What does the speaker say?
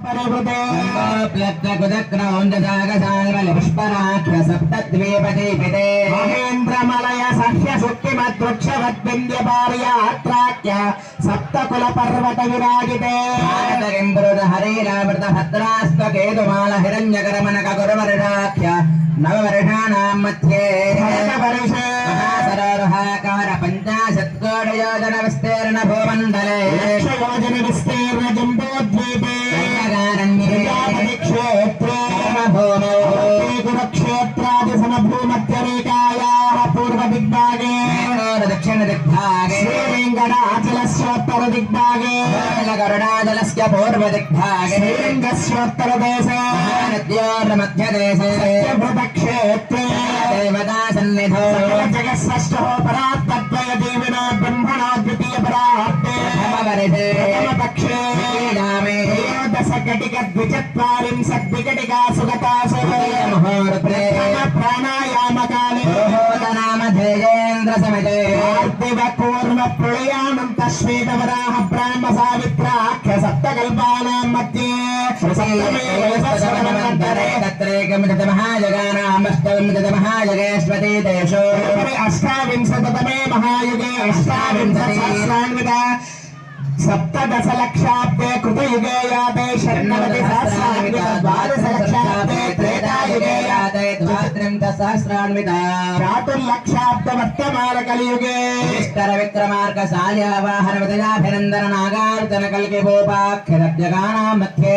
परिवृते पुष्पराक्ष सप्तद्वीपदीपिते महेन्द्रमलय सह्य सुक्तिमद्वृक्षवद्विन्द्यपार्यात्राक्य सप्तकुल पर्वत विराजिते हरेरावृत भद्रास्त्वकेतुमाल हिरण्यकरमनक गुरुवर्षाख्य नववर्षाणां मध्ये सरोरुहाकार 50 योजन विस्तीर्ण भूमण्डले योजन विस्तीर्ण जम्बोद्वीपे क्षेत्रे भूमौ कुरुक्षेत्रादि समभूमध्यरेखायाः पूर्व दिग्भागे दक्षिण दिग्भागे श्रीवेङ्कटाचलस्योत्तर दिग्भागे गरुडाचलस्य पूर्व दिग्भागे श्रीलिङ्गस्योत्तरदेशे मध्यदेशे क्षेत्रे देवता सन्निधौ जगत्षष्ठो परात्तद्वय देविनो ब्रह्मणो द्वितीय परार्थे पक्षे दशघटिक द्विचत्वारिंशद्विघटिका सुगतासु प्राणायाम काले नामधेयेन्द्र समिते पार्थिव पूर्व प्रलयानन्त श्वेतवराह ब्राह्म सावित्राख्य सप्तकल्पानां मध्ये महाजगेश्वती देशो अष्टाविंशततमे महायुगे अष्टाविंशतिसहस्रान्विता सप्तदशलक्षाब्दे कृतयुगे याते षण्णवति सहस्रान्विता द्वादशलक्षाब्दे त्रेतायुगे याते द्वात्रिंशत्सहस्रान्विता चातुर्लक्षाब्द वर्तमान कलियुगे विक्रमार्क शाल्यवाहन विदयाभिनन्दन नागार्जुन कल्किभूपाख्य जगानां मध्ये